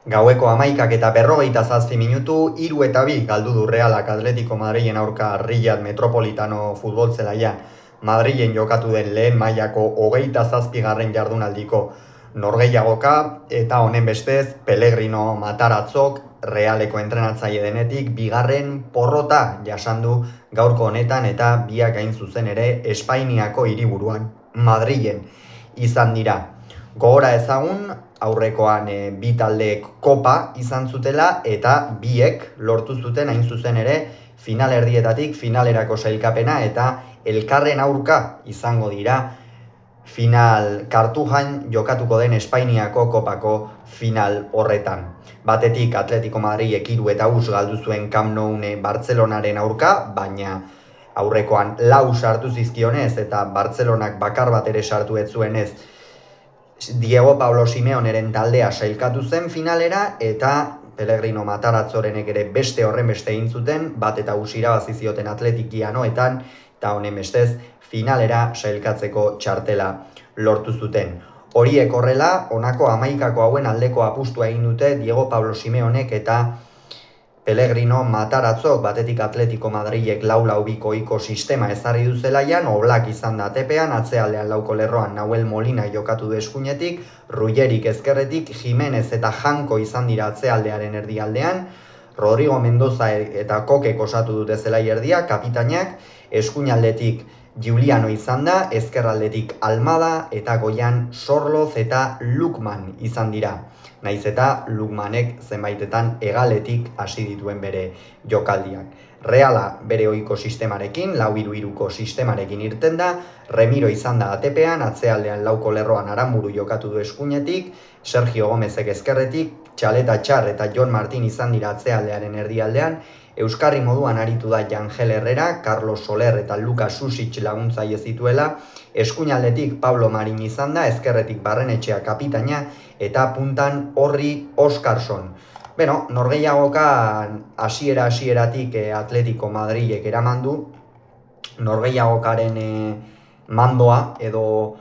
Gaueko 11:47, 3-2 galdu du Realak Atletico Madrilen aurka Riyad Metropolitano futbol zelaian. Madrilen jokatu den lehen mailako 27. jardunaldiko norgehiagoka eta honen bestez Pellegrino Matarazzok Realeko entrenatzaile denetik bigarren porrota jasandu gaurko honetan eta biak hain zuzen ere Espainiako hiriburuan Madrilen izan dira. Gogora ezagun, aurrekoan bi taldeek kopa izan zutela eta biek lortu zuten hain zuzen ere finalerdietatik finalerako sailkapena eta elkarren aurka izango dira final Kartujan jokatuko den Espainiako kopako final horretan. Batetik Atletico Madrilek 3-1 galdu zuen Camp Nou Bartzelonaren aurka, baina aurrekoan 4 sartu zizkionez eta Bartzelonak bakar bat ere sartu ez zuenez Diego Pablo Simeoneren taldea sailkatu zen finalera eta Pellegrino Matarazzorenek ere beste horren beste egin zuten, bat eta irabazi zioten Atletikianoetan eta honen bestez finalera sailkatzeko txartela lortu zuten. Horiek horrela, honako 11 hauen aldeko apustua egin dute Diego Pablo Simeonek eta Pellegrino Matarazzok, batetik Atletico Madrilek 4-2-2-ko sistema ezarri du zelaian, Oblak izan da tepean, atzealdean lauko lerroan Nahuel Molina jokatu du eskuinetik, Rullerik ezkerretik, Jimenez eta Janko izan dira atzealdearen erdialdean, Rodrigo Mendoza eta Kokek osatu dute zelai erdia, kapitainak, eskuinaldetik Giuliano izan da, ezkerraldetik Almada eta goian Sorloz eta Lukman izan dira. Naiz eta Lukmanek zenbaitetan hegaletik hasi dituen bere jokaldiak. Reala bere ohiko sistemarekin, 4-3-3ko sistemarekin irten da, Remiro izan da atepean, atzealdean lauko lerroan Aramburu jokatu du eskuinetik, Sergio Gomezek ezkerretik, Txaleta Txar eta Jon Martin izan dira atzealdearen erdialdean, Euskarri moduan aritu da Jangel Herrera, Carlos Soler eta Lucas Susic laguntzaile zituela, eskuinaldetik Pablo Marin izan da, ezkerretik Barrenetxea kapitaina eta puntan Horri Oskarson. Beno, norgehiagoka hasieratik Atletico Madrilek eraman du, norgehiagokaren mandoa edo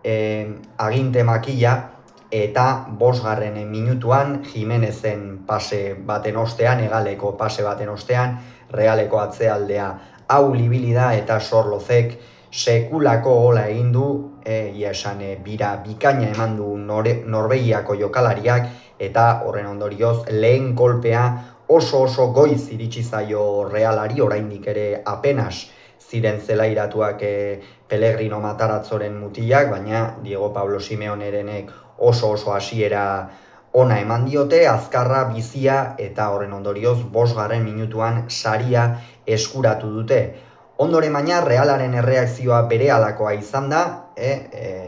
aginte makila, eta 5. minutuan Jimenezen pase baten ostean, Egaleko pase baten ostean, Realeko atzealdea hau libili da eta Sorlozek sekulako gola egin du, bira bikaina eman du Norvegiako jokalariak eta horren ondorioz lehen kolpea oso goiz iritsi zaio Realari, oraindik ere apenas ziren zelairatuak Pellegrino Matarazzoren mutilak, baina Diego Pablo Simeonerenek oso hasiera ona eman diote, azkarra, bizia eta horren ondorioz 5. minutuan saria eskuratu dute. Ondoren baina Realaren erreakzioa berehalakoa izan da,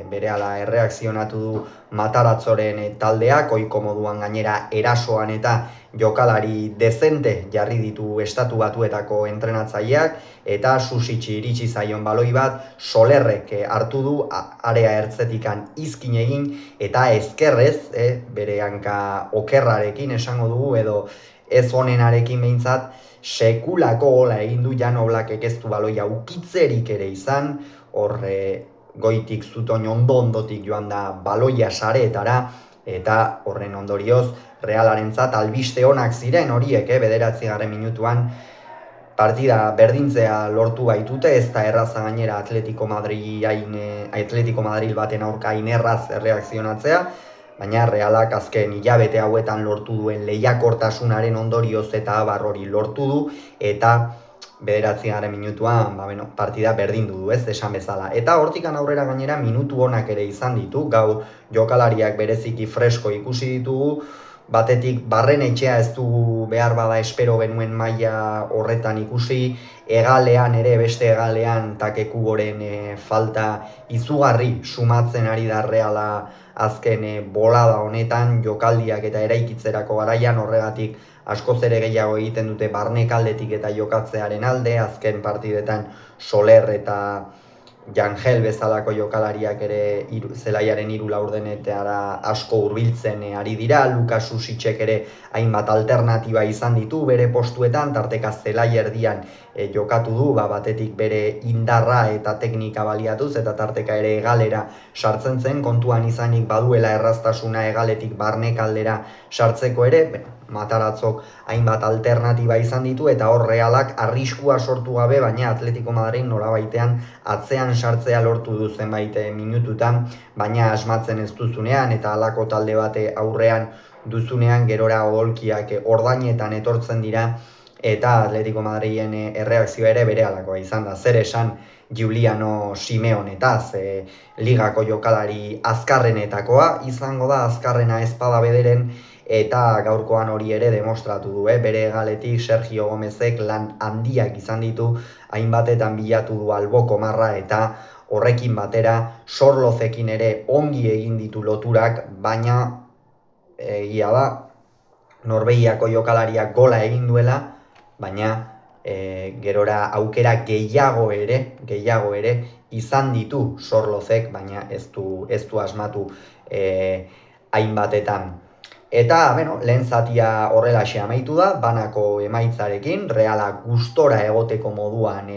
berehala erreakzionatu du Matarazzoren taldeak, ohiko moduan gainera erasoan eta jokalari dezente jarri ditu Estatu Batuetako entrenatzaileak eta Susic iritsi zaion baloi bat Solerrek hartu du area ertzetikan izkin egin eta ezkerrez, bere hanka okerrarekin esango dugu edo ez onenarekin behintzat, sekulako gola egin du Jan Oblakek ez du baloia ukitzerik ere izan, hor goitik zutoin ondotik joan da baloia sareetara, eta horren ondorioz Realarentzat albiste onak ziren horiek, 9. minutuan partida berdintzea lortu baitute, ez da erraza gainera Atletico Madril baten aurka hain erraz erreakzionatzea, baina Realak azken hilabete hauetan lortu duen lehiakortasunaren ondorioz eta abar hori lortu du, eta 9. minutuan partida berdindu du, ez esan bezala. Eta hortikan aurrera gainera minutu onak ere izan ditu, gaur jokalariak bereziki fresko ikusi ditugu, batetik Barrenetxea ez dugu behar bada espero genuen maila horretan ikusi, beste Egalean Takekuboren falta izugarri sumatzen ari da Reala azken bolada honetan, jokaldiak eta eraikitzerako garaian, horregatik askoz ere gehiago egiten dute barnekaldetik eta jokatzearen alde, azken partidetan Soler eta Jangel bezalako jokalariak ere zelaiaren 3 laurdenetara asko hurbiltzen ari dira, Lucas Susicek ere hainbat alternatiba izan ditu bere postuetan, tarteka zelai erdian jokatu du, batetik bere indarra eta teknika baliatuz, eta tarteka ere hegalera sartzen zen, kontuan izanik baduela erraztasuna hegaletik barnekaldera sartzeko ere, Mataratzok hainbat alternatiba izan ditu, eta hor Realak arriskua sortu gabe, baina Atletico Madrid norabaitean atzean sartzea lortu du zenbait minututan, baina asmatzen ez duzunean, eta halako talde bate aurrean duzunean gerora odolkiak ordainetan etortzen dira, eta Atletico Madrilen erreakzioa ere berehalakoa izan da. Zer esan Giuliano Simeonetaz, ligako jokalari azkarrenetakoa izango da, azkarrena ezpada bederen, eta gaurkoan hori ere demostratu du, bere hegaletik Sergio Gomezek lan handiak izan ditu, hainbatetan bilatu du alboko marra, eta horrekin batera Sorlozekin ere ongi egin ditu loturak, baina egia da Norvegiako jokalariak gola egin duela, baina gerora aukera gehiago ere izan ditu Sorlozek, baina ez du asmatu hainbatetan. Eta, lehen zatia horrelaxe amaitu da, banako emaitzarekin, Reala gustora egoteko moduan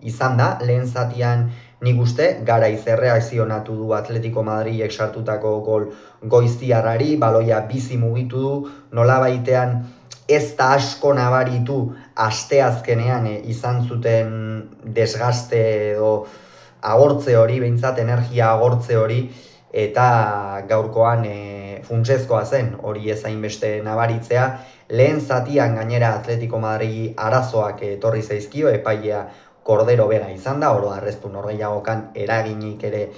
izan da. Lehen zatian nik uste, garaiz erreakzionatu du Atletico Madrilek sartutako gol goiztiarrari, baloia bizi mugitu du, nolabaitean ez da asko nabaritu asteazkenean izan zuten desgaste edo agortze hori, behintzat energia agortze hori, eta gaurkoan funtsezkoa zen hori ez hainbeste nabaritzea. Lehen zatian gainera Atletico Madrid arazoak etorri zaizkio, epailea Cordero Vega izan da, oro arrestu norgehiagokan eraginik ere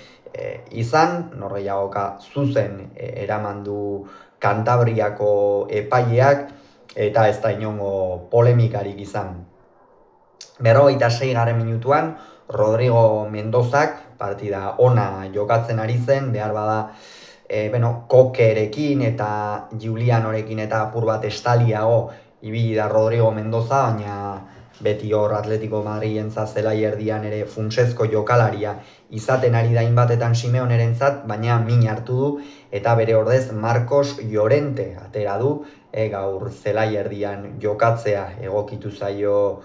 izan, norgehiagoka zuzen eraman du Kantabriako epaileak, eta ez da inongo polemikarik izan. 46. minutuan, Rodrigo Mendozak partida ona jokatzen ari zen, behar bada Kokerekin eta Giulianorekin eta apur bat estaliago ibili da Rodrigo Mendoza, baina beti hor Atletico Madrilentzat zelai erdian ere funtsezko jokalaria izaten ari da hainbatetan Simeonerentzat, baina min hartu du, eta bere ordez Marcos Llorente atera du, gaur zelai erdian jokatzea egokitu zaio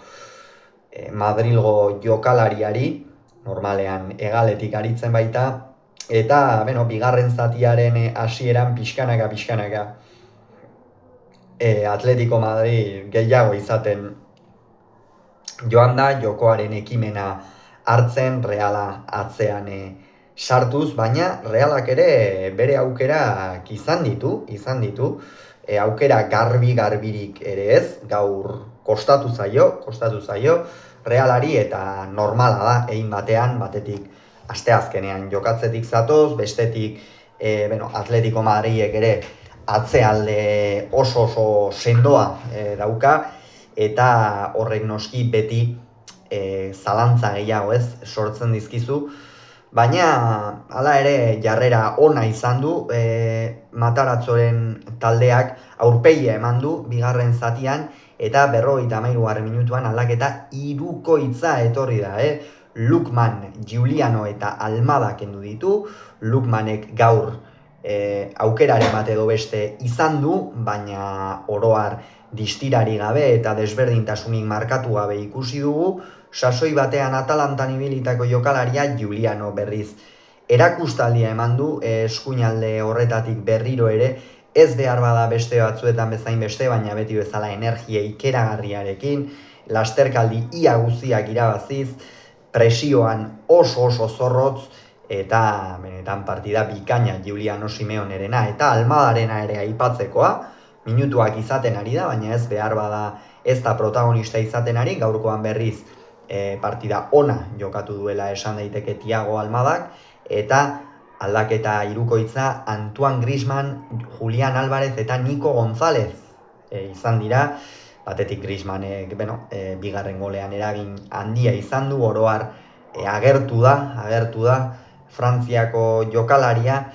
Madrilgo jokalariari, normalean hegaletik aritzen baita, eta bigarren zatiaren hasieran pixkanaka Atletico Madrid gehiago izaten joan da, jokoaren ekimena hartzen, Reala atzean sartuz, baina Realak ere bere aukerak izan ditu, aukera garbirik ere ez, gaur kostatu zaio Realari, eta normala da, egin batetik asteazkenean jokatzetik zatoz, bestetik Atletico Madrilek ere atzealde oso sendoa dauka, eta horrek noski beti zalantza gehiago ez sortzen dizkizu, baina hala ere jarrera ona izan du, Mataratzoren taldeak aurpegia eman du bigarren zatian, eta 53. minutuan aldaketa hirukoitza etorri da, Lukman, Giuliano eta Almada kendu ditu. Lukmanek gaur aukeraren bat edo beste izan du, baina oroar distirari gabe eta desberdintasunik markatu gabe ikusi dugu. Sasoi batean Atalantan ibilitako jokalaria Giuliano berriz erakustaldia eman du, eskuinalde horretatik berriro ere, ez behar bada beste batzuetan bezain beste, baina beti bezala energia ikeragarriarekin, lasterkaldi ia guztiak irabaziz, presioan oso zorrotz, eta benetan partida bikaina Giuliano Simeonerena eta Almadarena ere aipatzekoa, minutuak izaten ari da, baina ez behar bada ez da protagonista izaten ari, gaurkoan berriz partida ona jokatu duela esan daiteke Thiago Almadak, eta aldaketa hirukoitza Antoine Griezmann, Julián Álvarez eta Nico González izan dira. Batetik Griezmannek bigarren golean eragin handia izan du, oroar agertu da Frantziako jokalaria,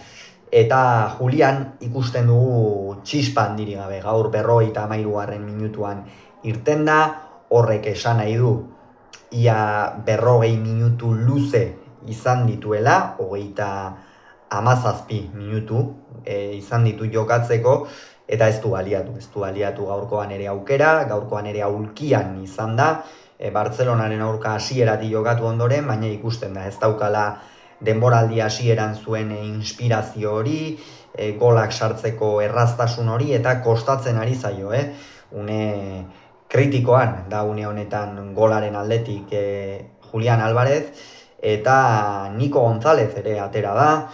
eta Julián ikusten dugu txispa handirik gabe, gaur 53. minutuan irten da, horrek esan nahi du ia 40 minutu luze izan dituela, 37 minutu izan ditu jokatzeko, eta ez du baliatu gaurkoan ere aukera, gaurkoan ere aulkian izan da, Bartzelonaren aurka hasieratik jokatu ondoren, baina ikusten da, ez daukala denboraldi hasieran zuen inspirazio hori, golak sartzeko erraztasun hori, eta kostatzen ari zaio, une kritikoan da une honetan golaren aldetik Julián Álvarez, eta Nico González ere atera da,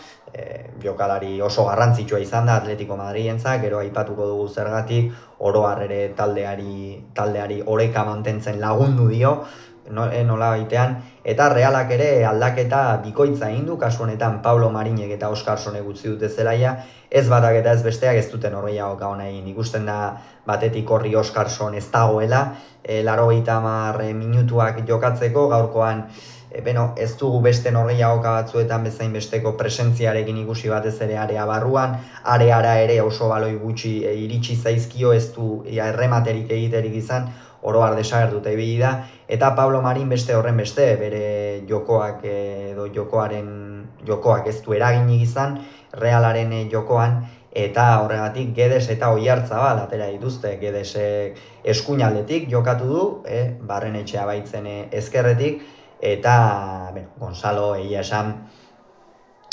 jokalari oso garrantzitsua izan da Atletico Madrilentzat, gero aipatuko dugu zergatik, oro har ere taldeari oreka mantentzen lagundu dio, nola baitean, eta Realak ere aldaketa bikoitza egin du, kasu honetan Pablo Marinek eta Oskarsonek utzi dute zelaia, ez batak eta ez besteak ez duten norgehiagoka ona egin. Ikusten da batetik horri Oskarson ez dagoela, 80 minutuak jokatzeko, gaurkoan ez dugu beste norgehiagoka batzuetan bezain besteko presentziarekin ikusi batez ere area barruan, areara ere oso baloi gutxi iritsi zaizkio, ez du errematerik egiterik izan, oro har desagertuta ibili da, eta Pablo Marin beste horren beste, bere jokoak edo jokoak ez du eraginik izan, Realaren jokoan, eta horregatik Guedes eta Oyarzabal atera dituzte. Guedesek eskuinaldetik jokatu du, Barrenetxea baitzen ezkerretik, eta Gonzalo egia esan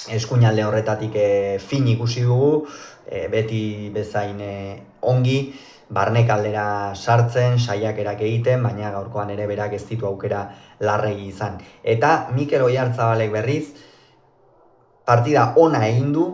eskuinalde horretatik fin ikusi dugu, beti bezain ongi, barnekaldera sartzen, saiakerak egiten, baina gaurkoan ere berak ez ditu aukera larregi izan. Eta Mikel Oyarzabalek berriz, partida ona egin du,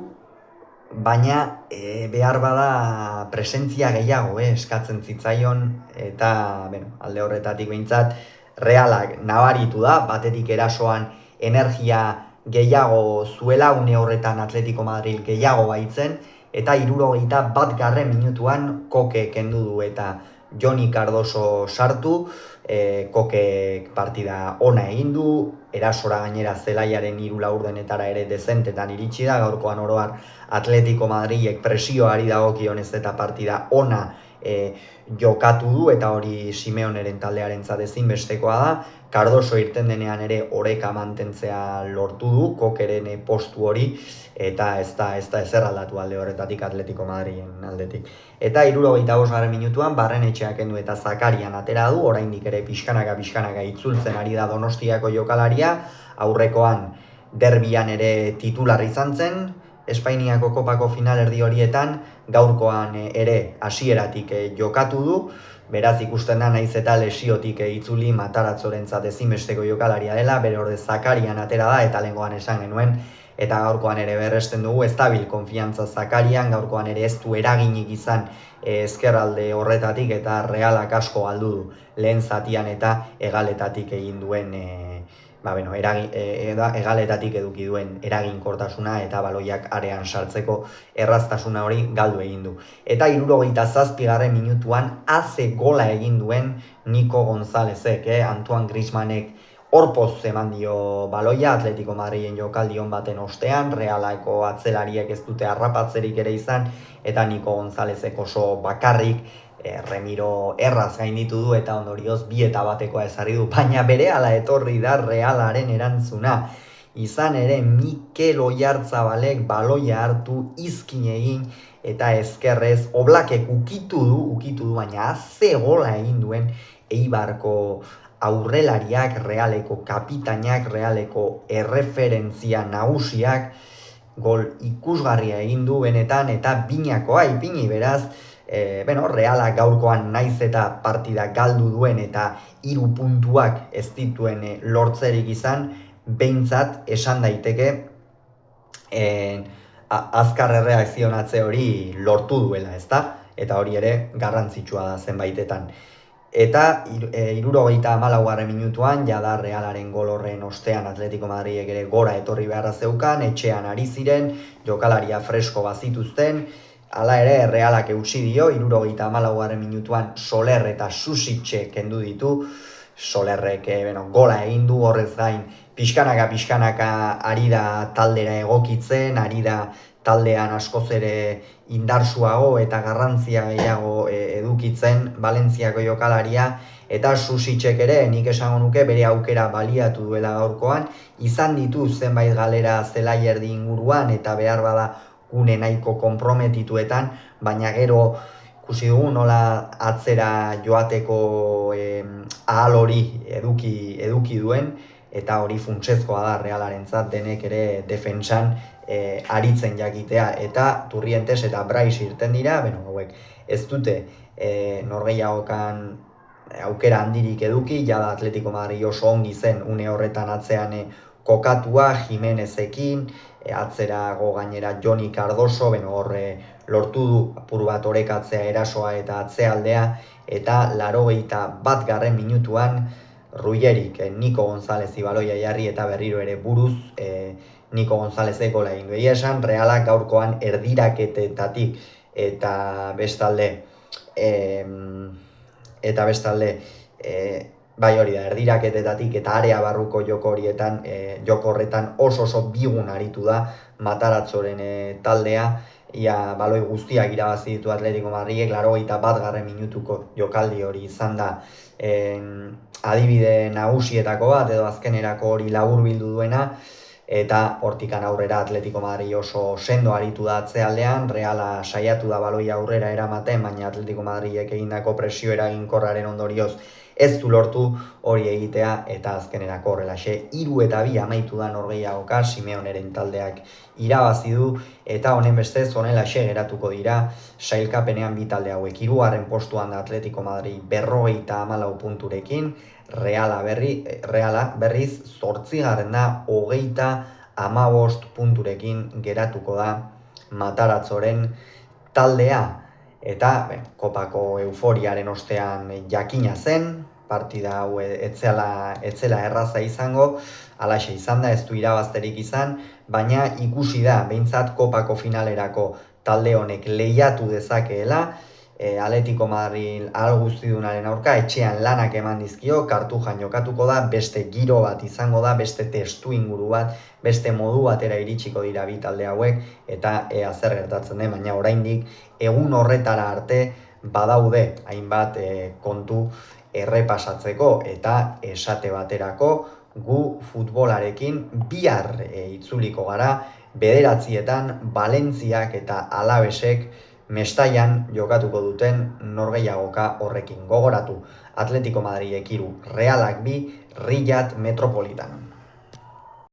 baina behar bada presentzia gehiago eskatzen zitzaion, eta alde horretatik behintzat Realak nabaritu da, batetik erasoan energia gehiago zuela, une horretan Atletico Madrid gehiago baitzen, eta 71. Minutuan Koke kendu du eta Joni Cardoso sartu, Kokek partida ona egin du, erasora gainera zelaiaren 3 laurdenetara ere dezentetan iritsi da, gaurkoan oro har Atletico Madridek presioari dagokionez eta partida ona jokatu du, eta hori Simeoneren taldearentzat ezinbestekoa da. Cardoso irten denean ere oreka mantentzea lortu du, Kokeren postu hori, eta ez da ezer aldatu alde horretatik Atletico Madrilen aldetik. Eta 75. Minutuan Barrenetxeak kendu eta Zakarian atera du, oraindik ere pixkanaka itzultzen ari da Donostiako jokalaria, aurrekoan derbian ere titular izan zen, Espainiako kopako finalerdi horietan, gaurkoan ere hasieratik jokatu du, beraz ikusten da naiz eta lesiotik itzuli Mataratzorentzat ezinbesteko jokalaria dela, bere orde Zakarian atera da, eta lehengoan esan genuen, eta gaurkoan ere berresten dugu, ez dabil konfiantza Zakarian, gaurkoan ere ez du eraginik izan ezkerralde horretatik, eta Realak asko galdu du lehen zatian eta hegaletatik egin duen hegaletatik eduki duen eraginkortasuna eta baloiak arean sartzeko erraztasuna hori galdu egin du. Eta 77. Minutuan haze gola egin duen Nico Gonzálezek, Antoine Griezmannek horpoz eman dio baloia, Atletico Madrilen jokaldion baten ostean, Realako atzelariek ez dute harrapatzerik ere izan, eta Nico Gonzálezek oso bakarrik Remiro erraz gainditu du eta ondorioz 2-1 ezarri du, baina berehala etorri da Realaren erantzuna. Izan ere Mikel Oyarzabalek baloia hartu, izkin egin eta ezkerrez Oblakek ukitu du, baina haze gola egin duen Eibarko aurrelariak, Realeko kapitainak, Realeko erreferentzia nagusiak, gol ikusgarria egin du benetan, eta binakoa ipini, beraz, Realak gaurkoan naiz eta partida galdu duen eta 3 puntuak ez dituen lortzerik izan, behintzat esan daiteke azkar erreakzionatze hori lortu duela, ezta? Eta hori ere garrantzitsua da zenbaitetan. Eta 74. Minutuan, jada Realaren gol horren ostean Atletico Madridek ere gora etorri beharra zeukan, etxean ari ziren, jokalaria fresko bazituzten, hala ere Realak eutsi dio, 74. Minutuan Soler eta Susitxe kendu ditu, Solerrek gola egin du, horrez gain pixkanaka ari da taldera egokitzen, ari da taldean askoz ere indartsuago eta garrantzia gehiago edukitzen Valentziako jokalaria, eta Susitxek ere nik esango nuke bere aukera baliatu duela gaurkoan, izan ditu zenbait galera zelaierdi inguruan eta behar bada gune nahiko konprometituetan, baina gero ikusi dugu nola atzera joateko ahal hori eduki duen, eta hori funtsezkoa da Realarentzat denek ere defentsan aritzen jakitea, eta Turrientes eta Brais irten dira, hauek ez dute norgehiagokan aukera handirik eduki, jada Atletico Madrid oso ongi zen une horretan atzean kokatua, Jimenezekin, atzerago gainera Joni Cardoso, horre lortu du apur bat orekatzea erasoa eta atzealdea, eta 81. minutuan Rullerik Nico González ibaloia jarri eta berriro ere buruz Nico Gonzálezek gola egin du. Egia esan, Realak gaurkoan erdiraketetatik eta bestalde bai hori da, erdiraketetatik eta area barruko joko horretan oso bigun aritu da Mataratzoren taldea, ia baloi guztiak irabazi ditu Atletico Madridek, 81. minutuko jokaldi hori izan da adibide nagusietako bat, edo azkenerako hori laburbildu duena, eta hortikan aurrera Atletico Madrid oso sendo aritu da atzealdean, Reala saiatu da baloia aurrera eramaten, baina Atletico Madridek egindako presio eraginkorraren ondorioz ez du lortu hori egitea, eta azkenerako horrelaxe 3-2 amaitu da norgehiagoka, Simeoneren taldeak irabazi du, eta honen bestez honelaxe geratuko dira sailkapenean bi talde hauek. 3. postuan da Atletico Madrid 54 punturekin, Reala berriz 8. da 35 punturekin geratuko da Mataratzoren taldea. Eta kopako euforiaren ostean jakina zen, partida hau etzela erraza izango, halaxe izan da, ez du irabazterik izan, baina ikusi da, behintzat kopako finalerako talde honek lehiatu dezakeela, Atletico Madrid ahal guztidunaren aurka, etxean lanak eman dizkio, Kartujan jokatuko da, beste giro bat izango da, beste testu inguru bat, beste modu batera iritsiko dira bi talde hauek, eta ea zer gertatzen den, baina oraindik egun horretara arte badaude hainbat kontu errepasatzeko, eta esate baterako gu futbolarekin bihar itzuliko gara, 9:00 Valentziak eta Alavesek Mestaian jokatuko duten norgehiagoka horrekin. Gogoratu, Atletico Madridek 3, Realak 2, Riyad Metropolitano.